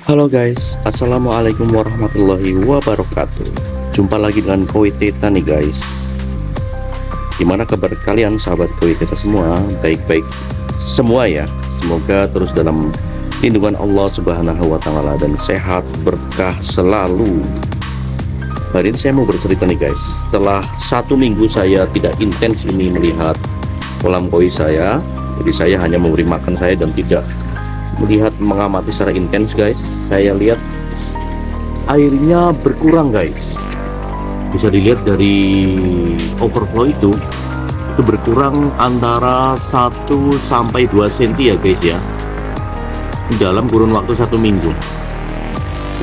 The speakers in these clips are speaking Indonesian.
Halo guys, assalamualaikum warahmatullahi wabarakatuh. Jumpa lagi dengan Koi Teta nih guys. Gimana kabar kalian sahabat Koi Teta semua? Baik-baik semua ya. Semoga terus dalam lindungan Allah Subhanahu wa Ta'ala dan sehat berkah selalu. Hari ini saya mau bercerita nih guys. Setelah 1 minggu saya tidak intens ini melihat kolam koi saya, jadi saya hanya memberi makan saya dan tidak melihat mengamati secara intens guys. Saya lihat airnya berkurang guys, bisa dilihat dari overflow itu berkurang antara 1 sampai 2 cm ya guys ya, dalam kurun waktu 1 minggu.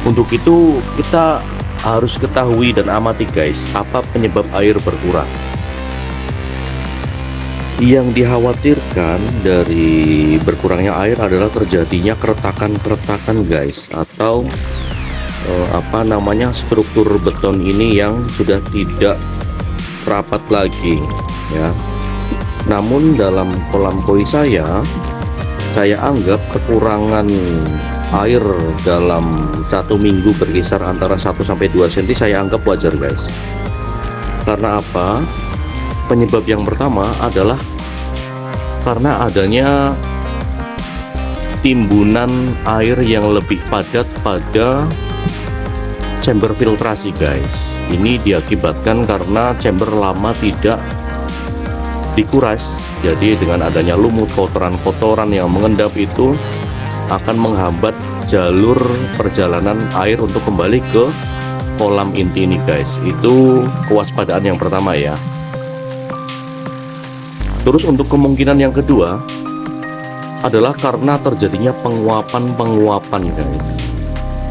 Untuk itu kita harus ketahui dan amati guys, apa penyebab air berkurang. Yang dikhawatirkan dari berkurangnya air adalah terjadinya keretakan-keretakan guys, atau struktur beton ini yang sudah tidak rapat lagi ya. Namun dalam kolam koi saya anggap kekurangan air dalam 1 minggu berkisar antara 1 sampai 2 cm saya anggap wajar guys. Karena apa? Penyebab yang pertama adalah karena adanya timbunan air yang lebih padat pada chamber filtrasi guys. Ini diakibatkan karena chamber lama tidak dikuras, jadi dengan adanya lumut, kotoran-kotoran yang mengendap itu akan menghambat jalur perjalanan air untuk kembali ke kolam inti ini guys. Itu kewaspadaan yang pertama ya. Terus untuk kemungkinan yang kedua adalah karena terjadinya penguapan guys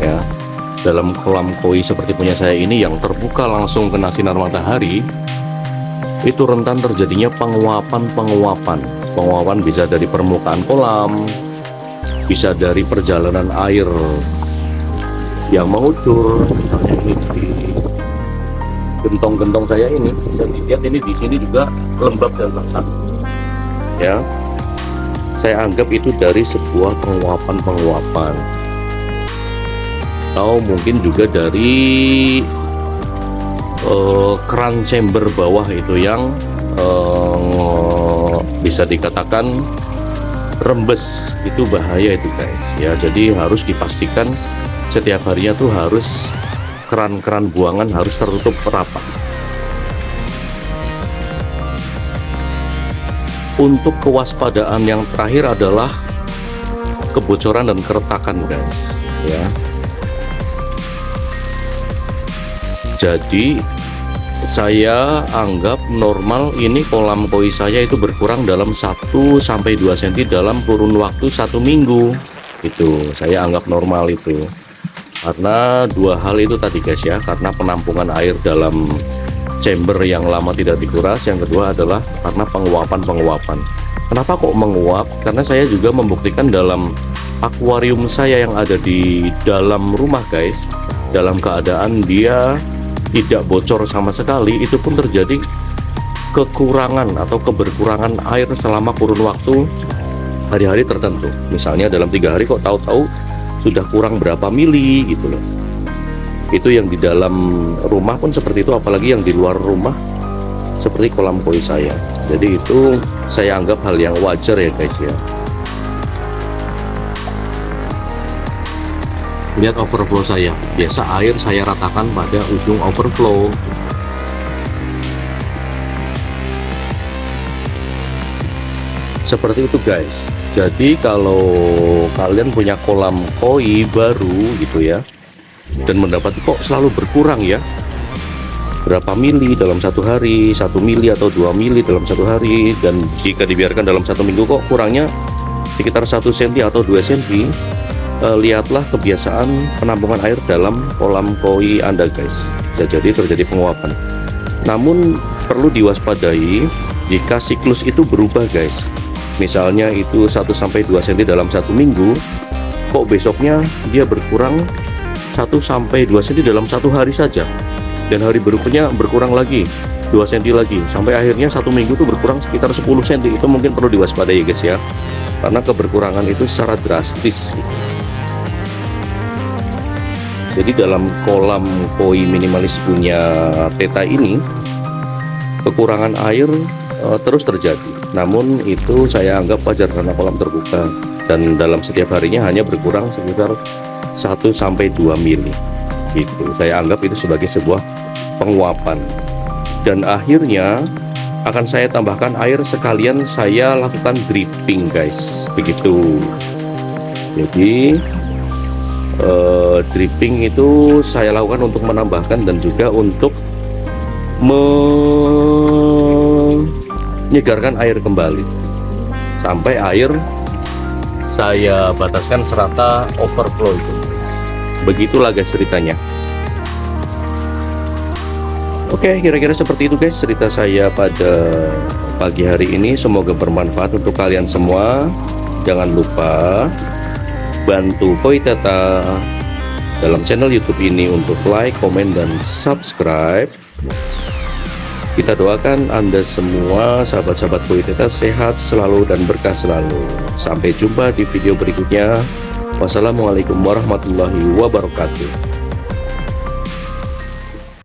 ya. Dalam kolam koi seperti punya saya ini yang terbuka langsung kena sinar matahari, itu rentan terjadinya penguapan bisa dari permukaan kolam, bisa dari perjalanan air yang mengucur. Misalnya ini di gentong-gentong saya ini bisa dilihat, ini di sini juga lembab dan basah ya. Saya anggap itu dari sebuah penguapan atau mungkin juga dari keran chamber bawah itu yang bisa dikatakan rembes. Itu bahaya itu guys ya. Jadi harus dipastikan setiap harinya tuh harus keran-keran buangan harus tertutup rapat. Untuk kewaspadaan yang terakhir adalah kebocoran dan keretakan guys ya. Jadi saya anggap normal ini kolam koi saya itu berkurang dalam 1 sampai 2 cm dalam kurun waktu 1 minggu. Itu saya anggap normal itu. Karena 2 hal itu tadi guys ya, karena penampungan air dalam chamber yang lama tidak dikuras, yang kedua adalah karena penguapan. Kenapa kok menguap? Karena saya juga membuktikan dalam akuarium saya yang ada di dalam rumah guys, dalam keadaan dia tidak bocor sama sekali, itu pun terjadi kekurangan atau keberkurangan air selama kurun waktu hari-hari tertentu. Misalnya dalam 3 hari kok tahu-tahu sudah kurang berapa mili gitu loh. Itu yang di dalam rumah pun seperti itu, apalagi yang di luar rumah seperti kolam koi saya. Jadi itu saya anggap hal yang wajar ya guys ya. Lihat overflow saya, biasa air saya ratakan pada ujung overflow. Seperti itu guys. Jadi kalau kalian punya kolam koi baru gitu ya, dan mendapat kok selalu berkurang ya, berapa mili dalam 1 hari, 1 mili atau 2 mili dalam 1 hari, dan jika dibiarkan dalam 1 minggu kok kurangnya sekitar 1 cm atau 2 cm, lihatlah kebiasaan penampungan air dalam kolam koi Anda guys. Bisa jadi terjadi penguapan. Namun perlu diwaspadai jika siklus itu berubah guys. Misalnya itu 1 sampai 2 cm dalam 1 minggu, kok besoknya dia berkurang 1 sampai 2 cm dalam 1 hari saja, dan hari berikutnya berkurang lagi 2 cm lagi, sampai akhirnya 1 minggu itu berkurang sekitar 10 cm. Itu mungkin perlu diwaspadai guys ya, karena keberkurangan itu secara drastis. Jadi dalam kolam koi minimalis punya Teta ini kekurangan air terus terjadi. Namun itu saya anggap wajar karena kolam terbuka dan dalam setiap harinya hanya berkurang sekitar 1 sampai 2 mili. Gitu. Saya anggap itu sebagai sebuah penguapan. Dan akhirnya akan saya tambahkan air sekalian saya lakukan dripping, guys. Begitu. Jadi dripping itu saya lakukan untuk menambahkan dan juga untuk menyegarkan air kembali sampai air saya bataskan serata overflow itu. Begitulah guys ceritanya. Oke, kira-kira seperti itu guys cerita saya pada pagi hari ini. Semoga bermanfaat untuk kalian semua. Jangan lupa bantu Koi Teta dalam channel YouTube ini untuk like, komen, dan subscribe. Kita doakan Anda semua sahabat-sahabat Koi Teta sehat selalu dan berkah selalu. Sampai jumpa di video berikutnya. Wassalamualaikum warahmatullahi wabarakatuh.